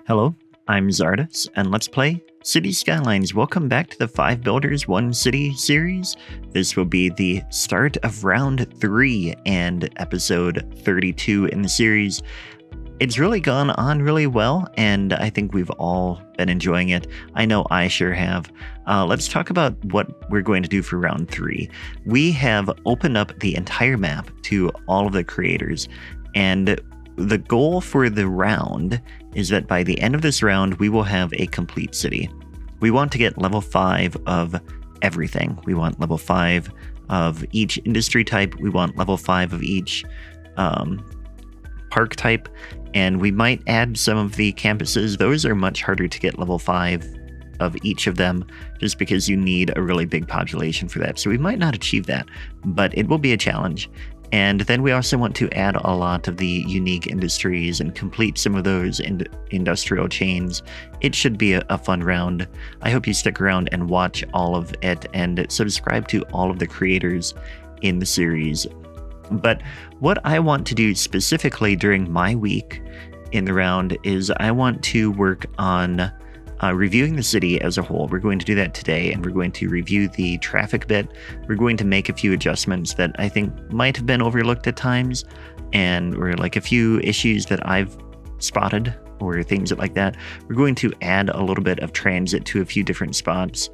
Hello, I'm Czardus, and let's play Cities Skylines. Welcome back to the 5 Builders 1 City series. This will be the start of round 3 and episode 32 in the series. It's really gone on really well, and I think we've all been enjoying it. I know I sure have. Let's talk about what we're going to do for round 3. We have opened up the entire map to all of the creators, and the goal for the round is that by the end of this round, we will have a complete city. We want to get level 5 of everything. We want level 5 of each industry type. We want level 5 of each park type. And we might add some of the campuses. Those are much harder to get level 5 of each of them, just because you need a really big population for that. So we might not achieve that, but it will be a challenge. And then we also want to add a lot of the unique industries and complete some of those industrial chains. It should be a fun round. I hope you stick around and watch all of it and subscribe to all of the creators in the series. But what I want to do specifically during my week in the round is I want to work on reviewing the city as a whole. We're going to do that today, and we're going to review the traffic bit. We're going to make a few adjustments that I think might have been overlooked at times, or like a few issues that I've spotted or things like that. We're going to add a little bit of transit to a few different spots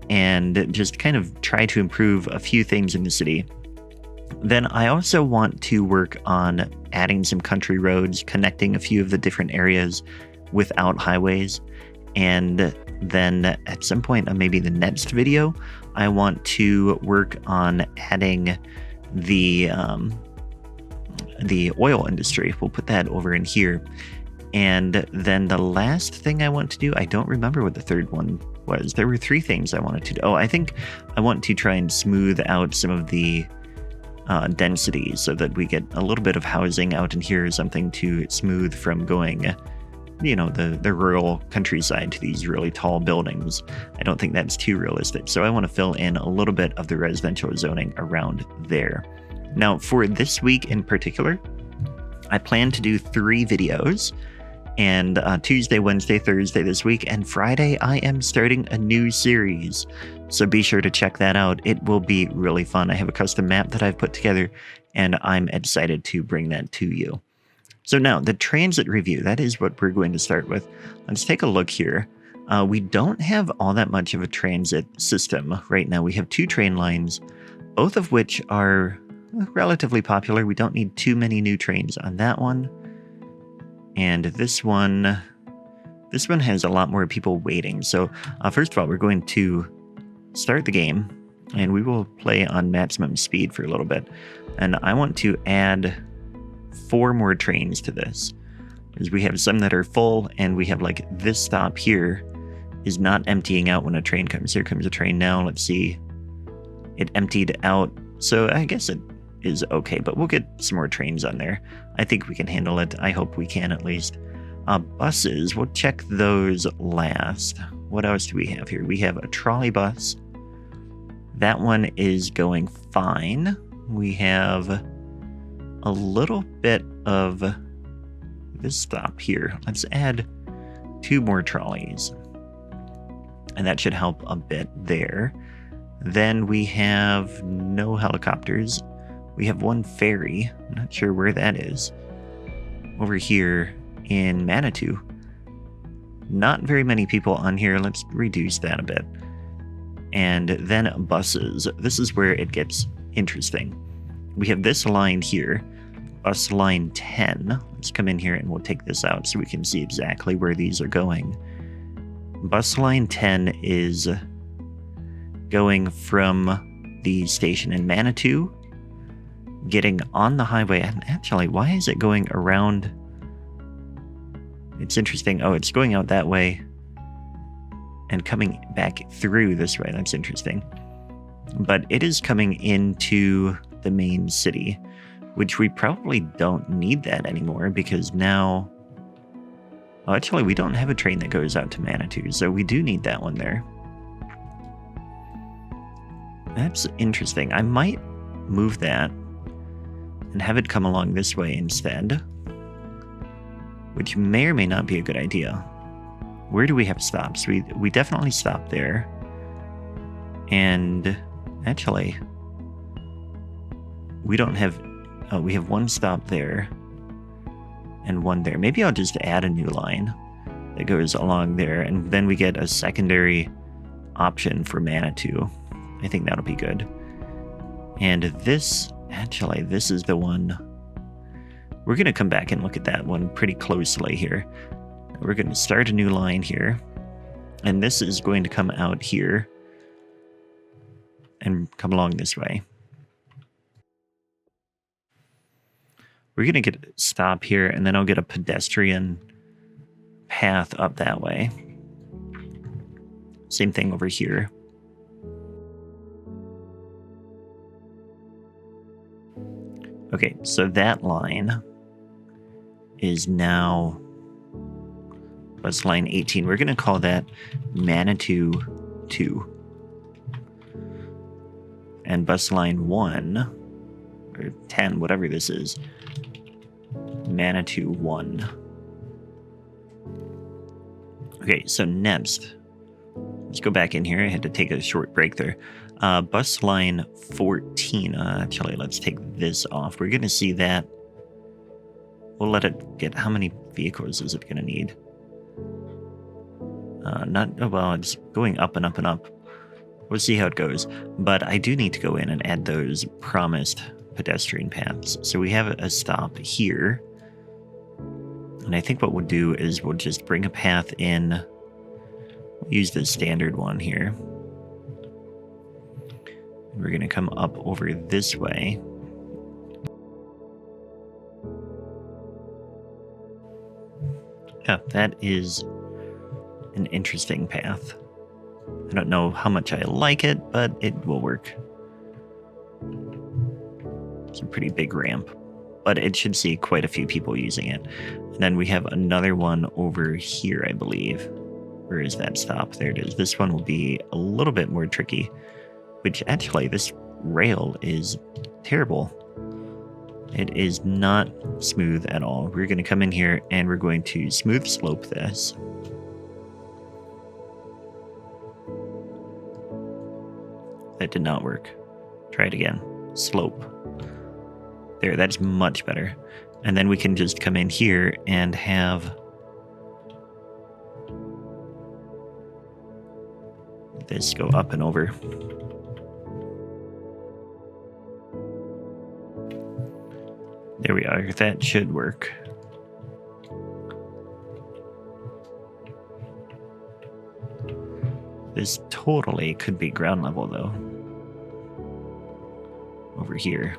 and just kind of try to improve a few things in the city. Then I also want to work on adding some country roads, connecting a few of the different areas without highways. And then at some point, maybe the next video, I want to work on adding the oil industry. We'll put that over in here. And then the last thing I want to do, I don't remember what the third one was. There were 3 things I wanted to do. Oh, I think I want to try and smooth out some of the density so that we get a little bit of housing out in here, something to smooth from going the rural countryside to these really tall buildings. I don't think that's too realistic. So I want to fill in a little bit of the residential zoning around there. Now, for this week in particular, I plan to do 3 videos. And Tuesday, Wednesday, Thursday this week, and Friday, I am starting a new series. So be sure to check that out. It will be really fun. I have a custom map that I've put together, and I'm excited to bring that to you. So now, the transit review, that is what we're going to start with. Let's take a look here. We don't have all that much of a transit system right now. We have 2 train lines, both of which are relatively popular. We don't need too many new trains on that one. And this one has a lot more people waiting. So first of all, we're going to start the game, and we will play on maximum speed for a little bit. And I want to add 4 more trains to this, because we have some that are full, and we have like this stop here is not emptying out when a train comes. Here comes a train now. Let's see. It emptied out. So I guess it is okay, but we'll get some more trains on there. I think we can handle it. I hope we can, at least. Buses, we'll check those last. What else do we have here? We have a trolley bus. That one is going fine. We have a little bit of this stop here. Let's add 2 more trolleys, and that should help a bit there. Then we have no helicopters. We have 1 ferry. I'm not sure where that is. Over here in Manitou. Not very many people on here. Let's reduce that a bit. And then buses. This is where it gets interesting. We have this line here, bus line 10. Let's come in here and we'll take this out so we can see exactly where these are going. Bus line 10 is going from the station in Manitou, getting on the highway. And actually, why is it going around? It's interesting. Oh, it's going out that way and coming back through this way. That's interesting. But it is coming into the main city, which we probably don't need that anymore, because now... Well, actually, we don't have a train that goes out to Manitou, so we do need that one there. That's interesting. I might move that and have it come along this way instead, which may or may not be a good idea. where do we have stops? We definitely stop there. And actually, we don't have... Oh, we have one stop there and one there. Maybe I'll just add a new line that goes along there, and then we get a secondary option for Manitou. I think that'll be good. And this, actually, this is the one. We're going to come back and look at that one pretty closely here. We're going to start a new line here, and this is going to come out here and come along this way. We're going to get a stop here, and then I'll get a pedestrian path up that way. Same thing over here. Okay, so that line is now bus line 18. We're going to call that Manitou 2. And bus line 1, or 10, whatever this is, Manitou 1. Okay, so next, let's go back in here. I had to take a short break there. Bus line 14. Actually, let's take this off. We're going to see that. We'll let it get... How many vehicles is it going to need? Well, it's going up and up and up. We'll see how it goes. But I do need to go in and add those promised pedestrian paths. So we have a stop here. And I think what we'll do is we'll just bring a path in. We'll use the standard one here. We're going to come up over this way. Yeah, that is an interesting path. I don't know how much I like it, but it will work. It's a pretty big ramp, but it should see quite a few people using it. And then we have another one over here, I believe. Where is that stop? There it is. This one will be a little bit more tricky, which actually this rail is terrible. It is not smooth at all. We're going to come in here and we're going to smooth slope this. That did not work. Try it again. Slope. There, that's much better. And then we can just come in here and have this go up and over. There we are. That should work. This totally could be ground level, though. Over here.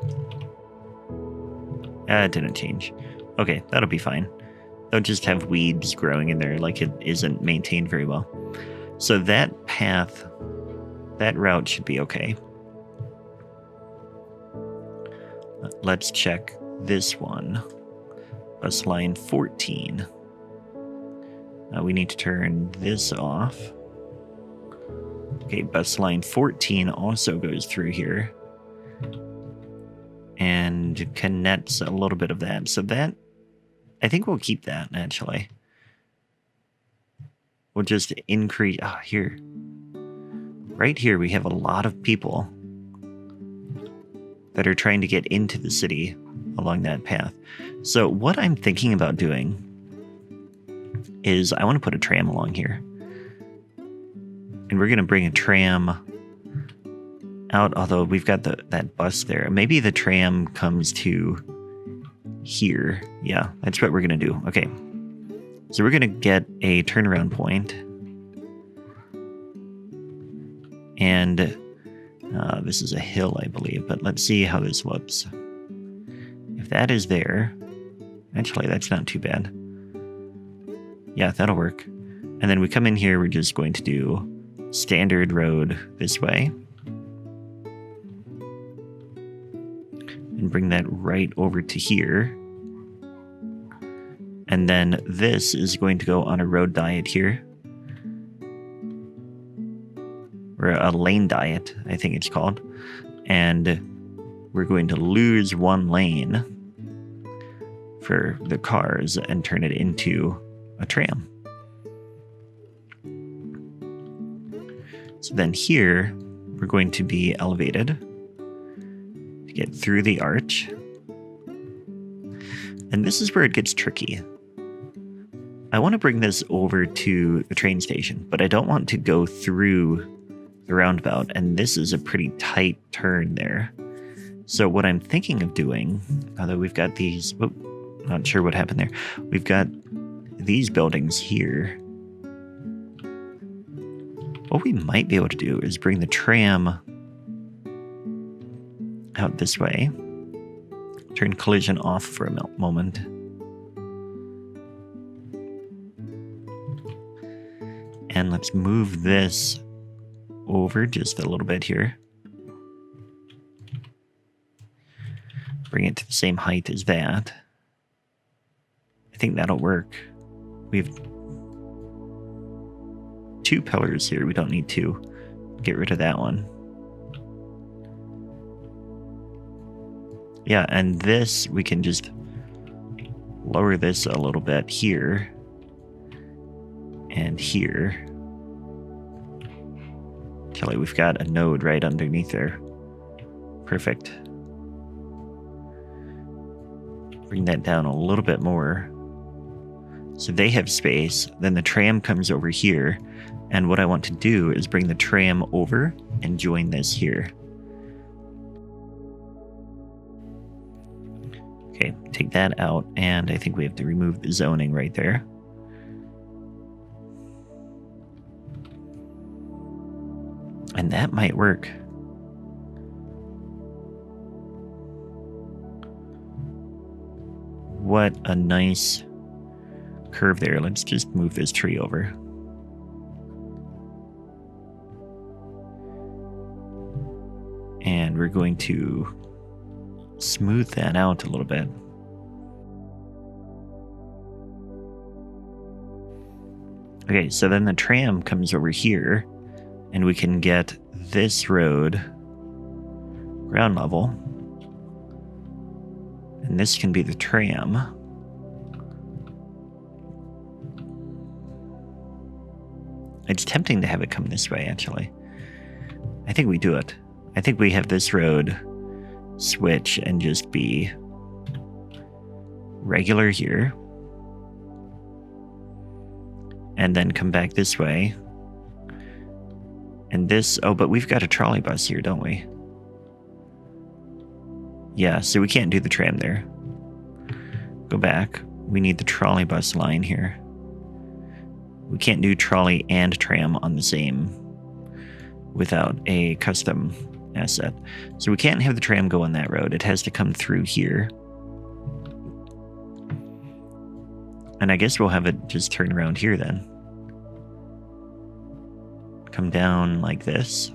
It didn't change. Okay, that'll be fine. They'll just have weeds growing in there like it isn't maintained very well. So that path, that route should be okay. Let's check this one. Bus line 14. We need to turn this off. Okay, bus line 14 also goes through here and connects a little bit of that. So that, I think we'll keep that, actually. We'll just increase... here. Right here, we have a lot of people that are trying to get into the city along that path. So what I'm thinking about doing is I want to put a tram along here. And we're going to bring a tram out, although we've got that bus there. Maybe the tram comes to here. Yeah, that's what we're going to do. Okay. So we're going to get a turnaround point. And this is a hill, I believe. But let's see how this looks. If that is there... Actually, that's not too bad. Yeah, that'll work. And then we come in here, we're just going to do standard road this way. And bring that right over to here. And then this is going to go on a road diet here. Or a lane diet, I think it's called. And we're going to lose one lane for the cars and turn it into a tram. So then here, we're going to be elevated to get through the arch. And this is where it gets tricky. I want to bring this over to the train station, but I don't want to go through the roundabout, and this is a pretty tight turn there. So what I'm thinking of doing, although we've got these, not sure what happened there. We've got these buildings here. What we might be able to do is bring the tram out this way. Turn collision off for a moment. And let's move this over just a little bit here. Bring it to the same height as that. I think that'll work. We have 2 pillars here. We don't need 2. Get rid of that one. Yeah, and this, we can just lower this a little bit here. And here. Kelly, we've got a node right underneath there. Perfect. Bring that down a little bit more. So they have space. Then the tram comes over here. And what I want to do is bring the tram over and join this here. Okay, take that out. And I think we have to remove the zoning right there. And that might work. What a nice curve there. Let's just move this tree over. And we're going to smooth that out a little bit. Okay, so then the tram comes over here, and we can get this road ground level. And this can be the tram. It's tempting to have it come this way, actually. I think we do it. I think we have this road switch and just be regular here. And then come back this way. And this, oh, but we've got a trolley bus here, don't we? Yeah, so we can't do the tram there. Go back. We need the trolley bus line here. We can't do trolley and tram on the same without a custom asset. So we can't have the tram go on that road. It has to come through here. And I guess we'll have it just turn around here then. Come down like this.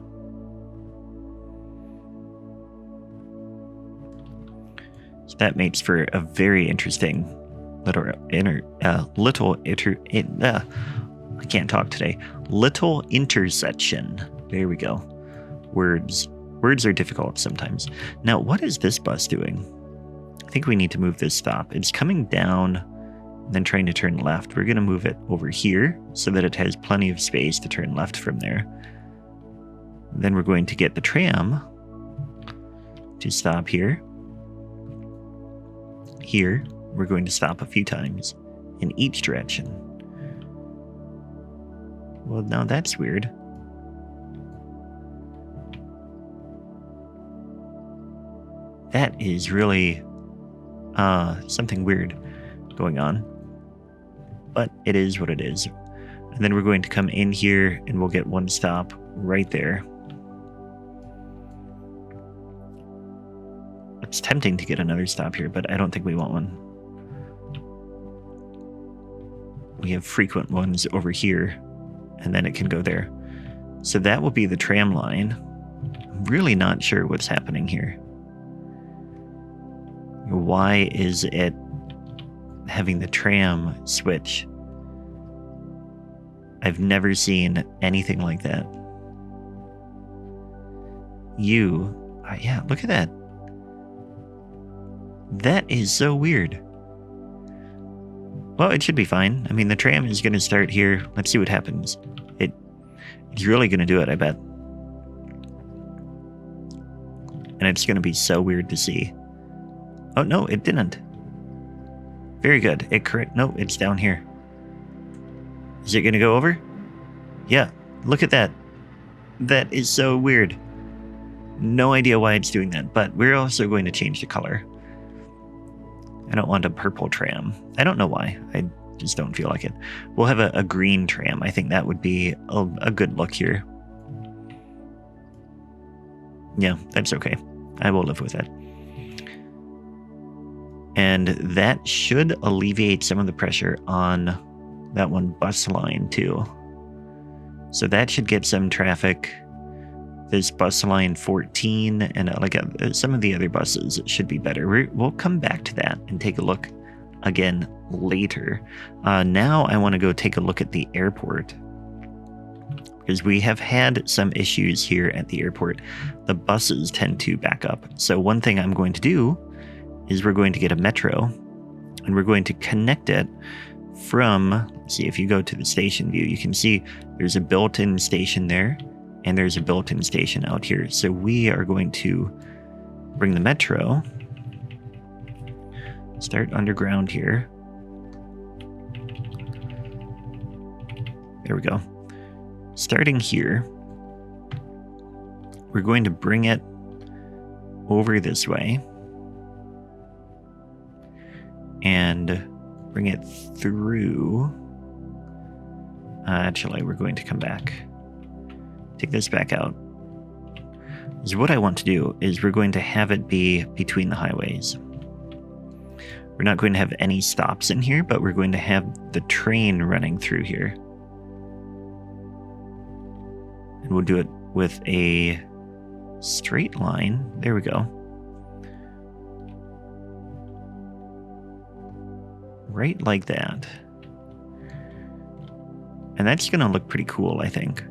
So that makes for a very interesting I can't talk today. Little intersection. There we go. Words are difficult sometimes. Now, what is this bus doing? I think we need to move this stop. It's coming down, then trying to turn left. We're going to move it over here so that it has plenty of space to turn left from there. Then we're going to get the tram to stop here. Here, we're going to stop a few times in each direction. Well, now that's weird. That is really something weird going on. But it is what it is. And then we're going to come in here and we'll get one stop right there. It's tempting to get another stop here, but I don't think we want one. We have frequent ones over here, and then it can go there. So that will be the tram line. I'm really not sure what's happening here. Why is it having the tram switch? I've never seen anything like that. Yeah, look at that. That is so weird. Well, it should be fine. I mean, the tram is going to start here. Let's see what happens. It's really going to do it, I bet. And it's going to be so weird to see. Oh, no, it didn't. Very good. No, it's down here. Is it going to go over? Yeah, look at that. That is so weird. No idea why it's doing that, but we're also going to change the color. I don't want a purple tram. I don't know why. I just don't feel like it. We'll have a green tram. I think that would be a good look here. Yeah, that's okay. I will live with it. And that should alleviate some of the pressure on that one bus line too. So that should get some traffic. This bus line 14 and some of the other buses should be better. We'll come back to that and take a look again later. Now I want to go take a look at the airport, because we have had some issues here at the airport. The buses tend to back up. So one thing I'm going to do is we're going to get a metro, and we're going to connect it from, see, if you go to the station view, you can see there's a built-in station there, and there's a built-in station out here. So we are going to bring the metro, start underground here. There we go. Starting here, we're going to bring it over this way and bring it through. Actually, we're going to come back. Take this back out. So what I want to do is we're going to have it be between the highways. We're not going to have any stops in here, but we're going to have the train running through here. And we'll do it with a straight line. There we go. Right like that. And that's going to look pretty cool, I think.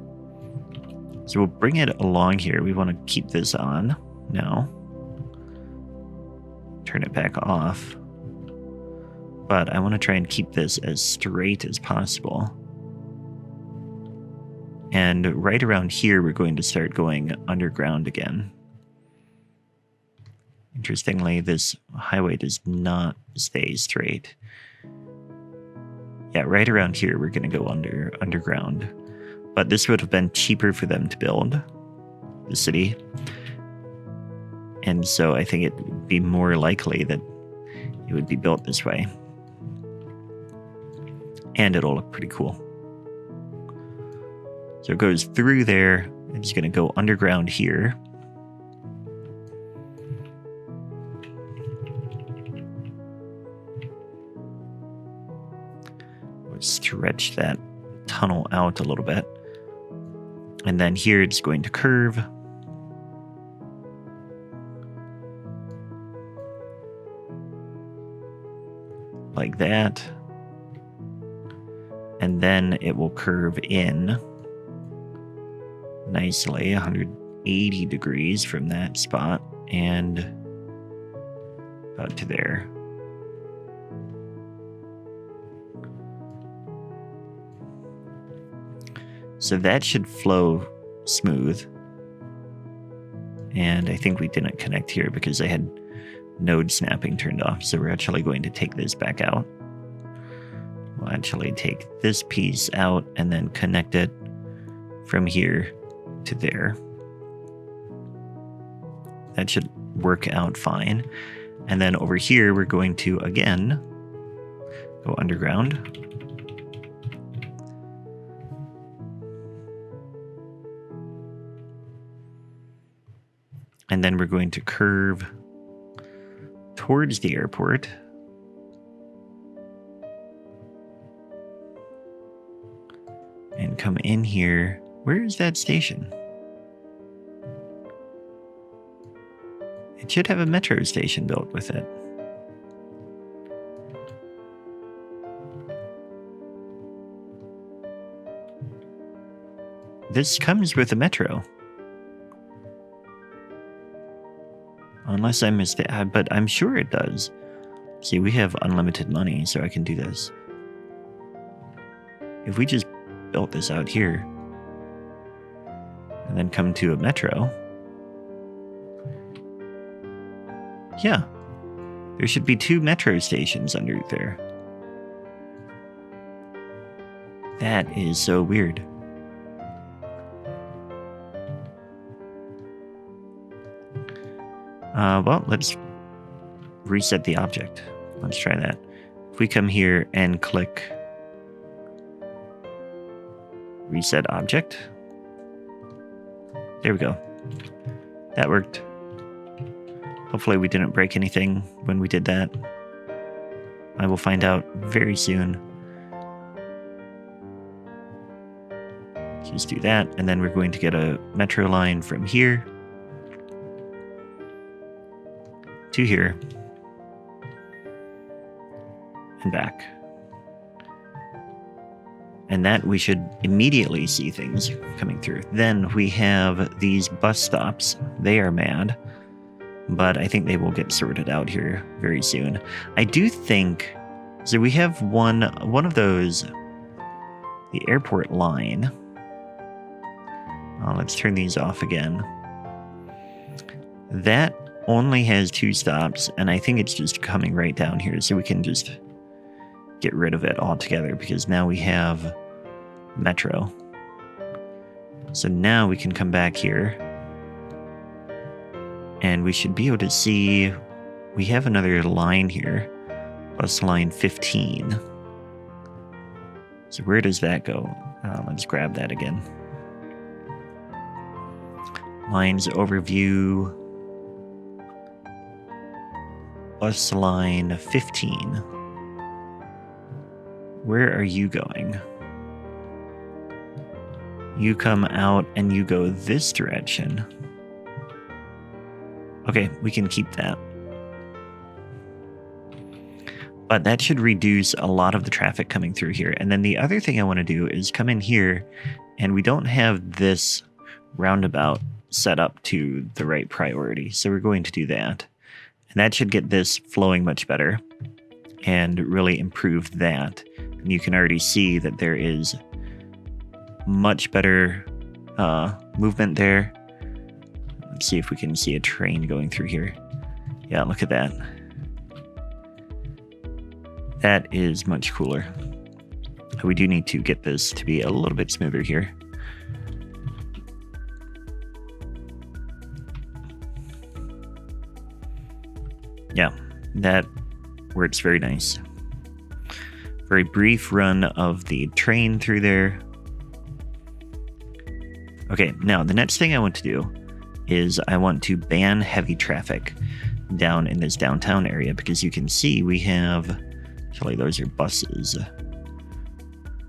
So we'll bring it along here. We want to keep this on now. Turn it back off. But I want to try and keep this as straight as possible. And right around here, we're going to start going underground again. Interestingly, this highway does not stay straight. Yeah, right around here, we're going to go underground. But this would have been cheaper for them to build, the city. And so I think it would be more likely that it would be built this way. And it'll look pretty cool. So it goes through there. It's going to go underground here. We'll stretch that tunnel out a little bit. And then here it's going to curve. Like that. And then it will curve in nicely 180 degrees from that spot and about to there. So that should flow smooth. And I think we didn't connect here because I had node snapping turned off. So we're actually going to take this back out. We'll actually take this piece out and then connect it from here to there. That should work out fine. And then over here, we're going to, again, go underground. And then we're going to curve towards the airport. And come in here. Where is that station? It should have a metro station built with it. This comes with a metro. Unless I missed it, but I'm sure it does. See, we have unlimited money, so I can do this. If we just built this out here, and then come to a metro. Yeah, there should be 2 metro stations under there. That is so weird. Well, let's reset the object. Let's try that. If we come here and click reset object, there we go. That worked. Hopefully we didn't break anything when we did that. I will find out very soon. Just do that, and then we're going to get a metro line from here to here and back. And that we should immediately see things coming through. Then we have these bus stops. They are mad, but I think they will get sorted out here very soon. I do think, so we have one of those, the airport line. Let's turn these off again. That only has 2 stops, and I think it's just coming right down here, so we can just get rid of it altogether, because now we have metro. So now we can come back here, and we should be able to see we have another line here, bus line 15. So where does that go? Let's grab that again. Lines overview, bus line 15. Where are you going? You come out and you go this direction. Okay, we can keep that. But that should reduce a lot of the traffic coming through here. And then the other thing I want to do is come in here, and we don't have this roundabout set up to the right priority. So we're going to do that. And that should get this flowing much better and really improve that. And you can already see that there is much better movement there. Let's see if we can see a train going through here. Yeah, look at that. That is much cooler. We do need to get this to be a little bit smoother here. Yeah, that works very nice. Very brief run of the train through there. Okay, now the next thing I want to do is I want to ban heavy traffic down in this downtown area, because you can see we have, actually those are buses.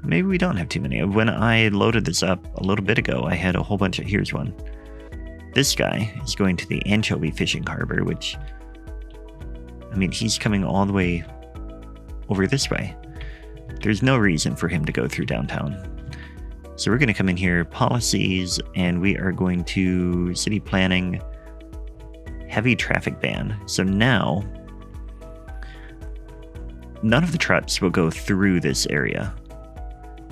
Maybe we don't have too many. When I loaded this up a little bit ago, I had a whole bunch of, here's one. This guy is going to the anchovy fishing harbor, which, I mean, he's coming all the way over this way. There's no reason for him to go through downtown. So we're going to come in here, policies, and we are going to city planning, heavy traffic ban. So now, none of the trucks will go through this area.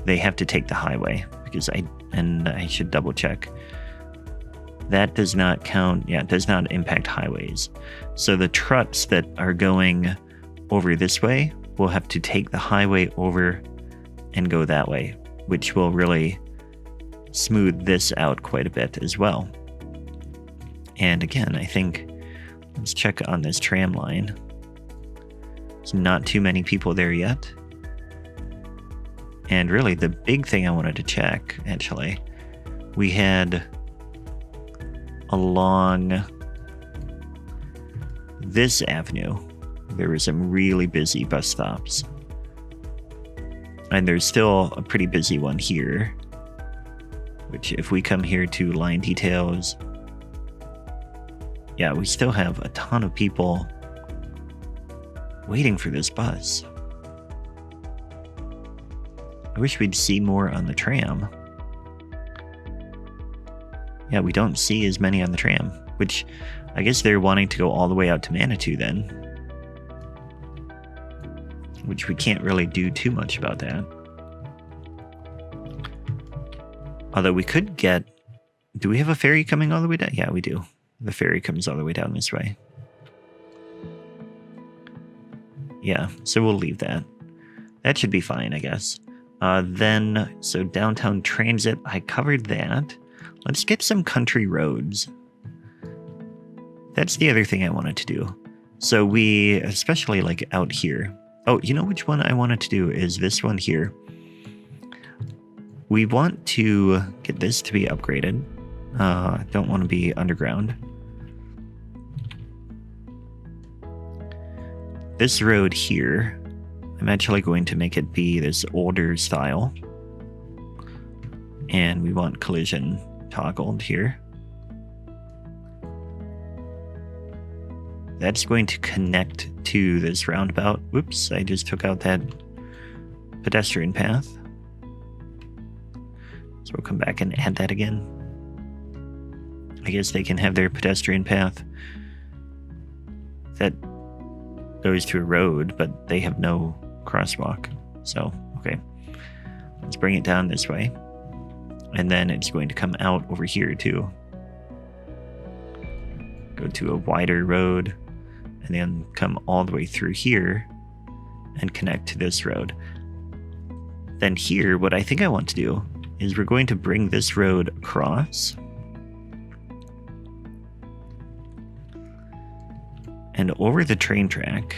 They have to take the highway, because I should double check. That does not count, yeah, it does not impact highways. So the trucks that are going over this way will have to take the highway over and go that way, which will really smooth this out quite a bit as well. And again, I think, let's check on this tram line. There's not too many people there yet. And really, the big thing I wanted to check, actually, we had along this avenue, there were some really busy bus stops. And there's still a pretty busy one here, which if we come here to line details, yeah, we still have a ton of people waiting for this bus. I wish we'd see more on the tram. Yeah, we don't see as many on the tram, which I guess they're wanting to go all the way out to Manitou then, which we can't really do too much about that. Although we could get do we have a ferry coming all the way down? Yeah, we do. The ferry comes all the way down this way. Yeah, so we'll leave that. That should be fine, I guess. Then, so downtown transit, I covered that. Let's get some country roads. That's the other thing I wanted to do. So we, especially like out here. Oh, you know which one I wanted to do is this one here. We want to get this to be upgraded. Don't want to be underground. This road here, I'm actually going to make it be this older style. And we want collision toggled here. That's going to connect to this roundabout. Whoops, I just took out that pedestrian path. So we'll come back and add that again. I guess they can have their pedestrian path that goes to a road, but they have no crosswalk. So, okay. Let's bring it down this way. And then it's going to come out over here too. Go to a wider road and then come all the way through here and connect to this road. Then here, what I think I want to do is we're going to bring this road across and over the train track,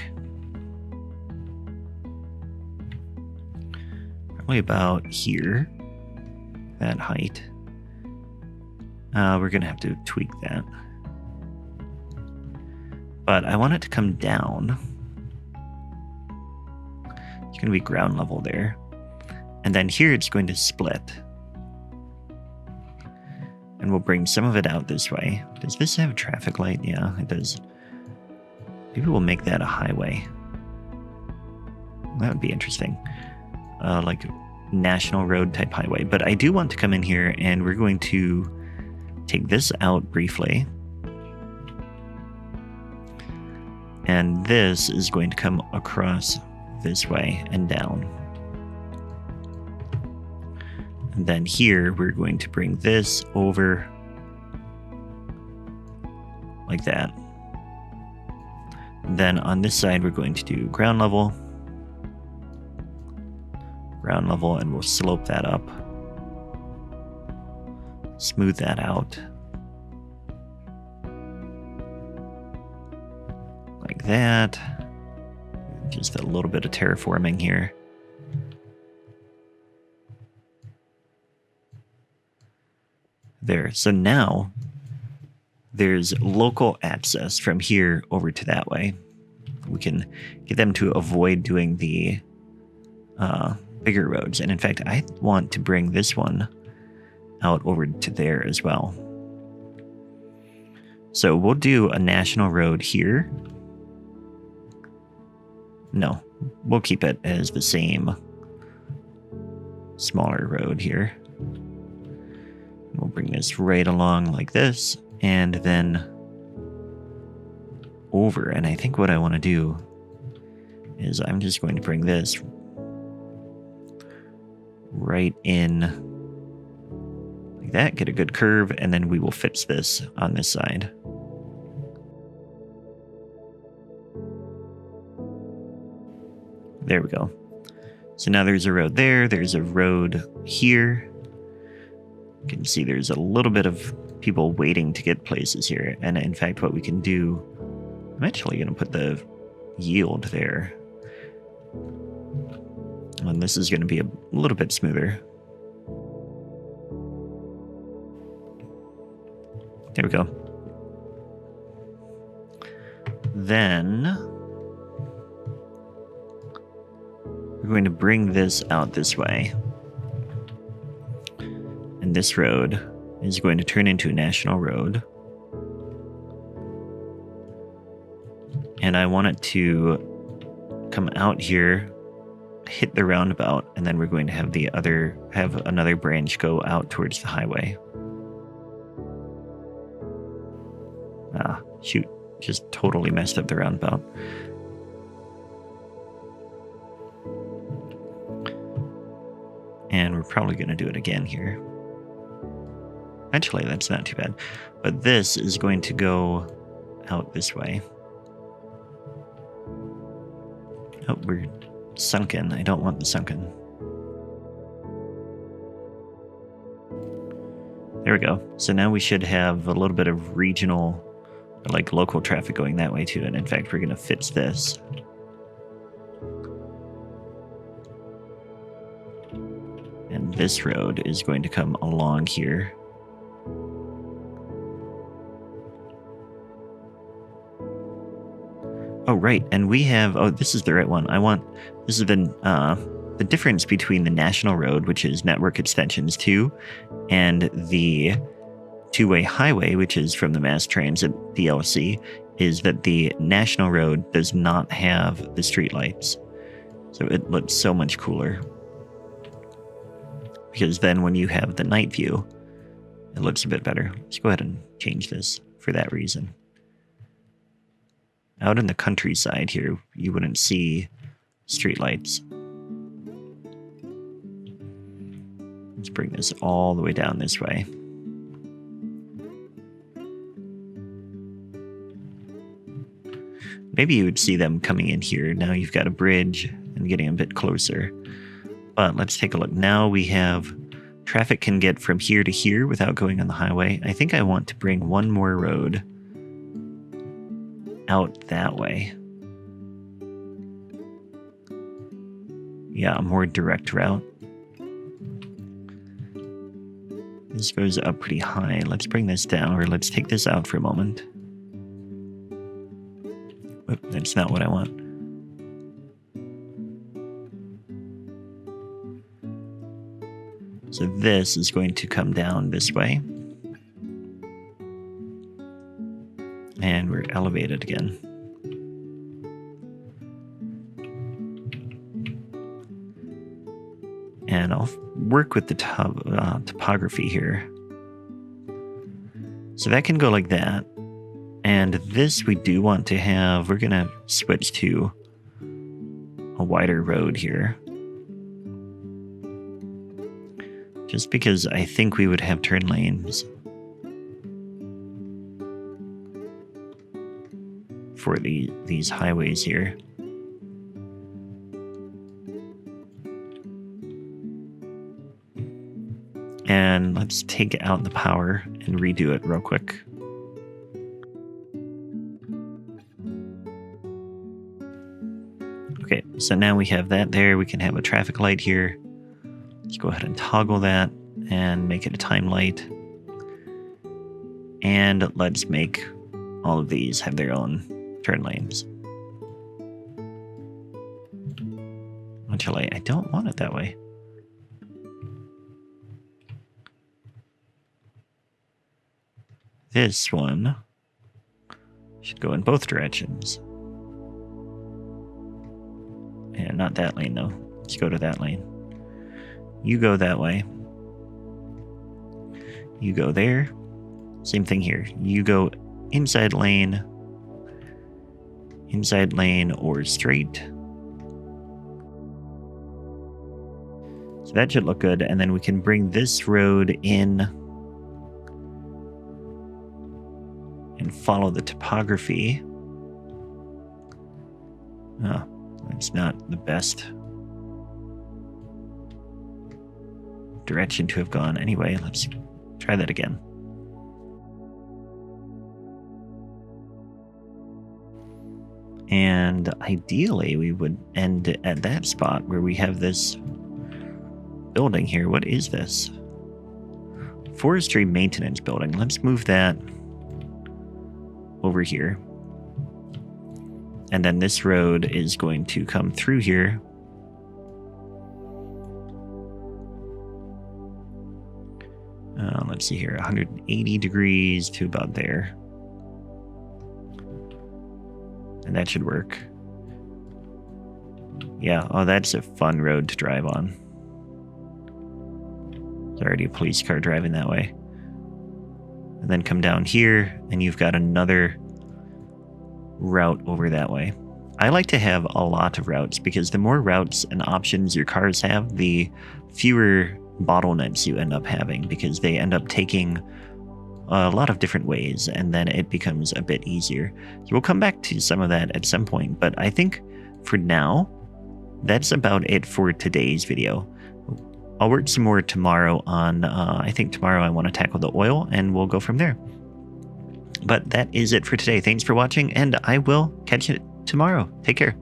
probably about here, that height. We're gonna have to tweak that. But I want it to come down. It's gonna be ground level there. And then here it's going to split. And we'll bring some of it out this way. Does this have a traffic light? Yeah, it does. Maybe we'll make that a highway. That would be interesting. Like national road type highway. But I do want to come in here and we're going to take this out briefly. And this is going to come across this way and down. And then here we're going to bring this over like that. And then on this side we're going to do ground level, and we'll slope that up, smooth that out like that. Just a little bit of terraforming here. There. So now there's local access from here over to that way. We can get them to avoid doing the bigger roads. And in fact, I want to bring this one out over to there as well. So we'll do a national road here. No, we'll keep it as the same smaller road here. We'll bring this right along like this, and then over. And I think what I want to do is I'm just going to bring this right in like that, get a good curve, and then we will fix this on this side. There we go. So now there's a road there, there's a road here. You can see there's a little bit of people waiting to get places here. And in fact, what we can do, I'm actually going to put the yield there. And this is going to be a little bit smoother. There we go. Then we're going to bring this out this way. And this road is going to turn into a national road. And I want it to come out here, hit the roundabout, and then we're going to have another branch go out towards the highway. Ah, shoot. Just totally messed up the roundabout. And we're probably going to do it again here. Actually, that's not too bad. But this is going to go out this way. Oh, we're sunken. I don't want the sunken. There we go. So now we should have a little bit of regional, like local traffic going that way too. And in fact, we're going to fix this. And this road is going to come along here. Oh, right. And we have, oh, this is the right one. This is the difference between the National Road, which is Network Extensions 2, and the two-way highway, which is from the Mass Transit DLC, is that the National Road does not have the streetlights. So it looks so much cooler. Because then when you have the night view, it looks a bit better. Let's go ahead and change this for that reason. Out in the countryside here, you wouldn't see streetlights. Let's bring this all the way down this way. Maybe you would see them coming in here. Now you've got a bridge and getting a bit closer. But let's take a look. Now we have traffic can get from here to here without going on the highway. I think I want to bring one more road out that way. Yeah, a more direct route. This goes up pretty high. Let's bring this down, or let's take this out for a moment. Oop, that's not what I want. So this is going to come down this way. And we're elevated again. And I'll work with the topography here. So that can go like that. And this we do want to have, we're going to switch to a wider road here. Just because I think we would have turn lanes for these highways here. And let's take out the power and redo it real quick. Okay, so now we have that there. We can have a traffic light here. Let's go ahead and toggle that and make it a time light. And let's make all of these have their own turn lanes. Actually, I don't want it that way. This one should go in both directions. And not that lane, though. Let's go to that lane. You go that way. You go there. Same thing here. You go inside lane, or straight. So that should look good. And then we can bring this road in and follow the topography. Oh, it's not the best direction to have gone. Anyway, let's try that again. And ideally, we would end at that spot where we have this building here. What is this? Forestry maintenance building. Let's move that over here. And then this road is going to come through here. Let's see here, 180 degrees to about there. And that should work. Yeah, oh, that's a fun road to drive on. There's already a police car driving that way. And then come down here, and you've got another route over that way. I like to have a lot of routes, because the more routes and options your cars have, the fewer bottlenecks you end up having, because they end up taking a lot of different ways, and then it becomes a bit easier. So we'll come back to some of that at some point, but I think for now, that's about it for today's video. I'll work some more tomorrow on, I think tomorrow I want to tackle the oil, and we'll go from there. But that is it for today. Thanks for watching, and I will catch you tomorrow. Take care.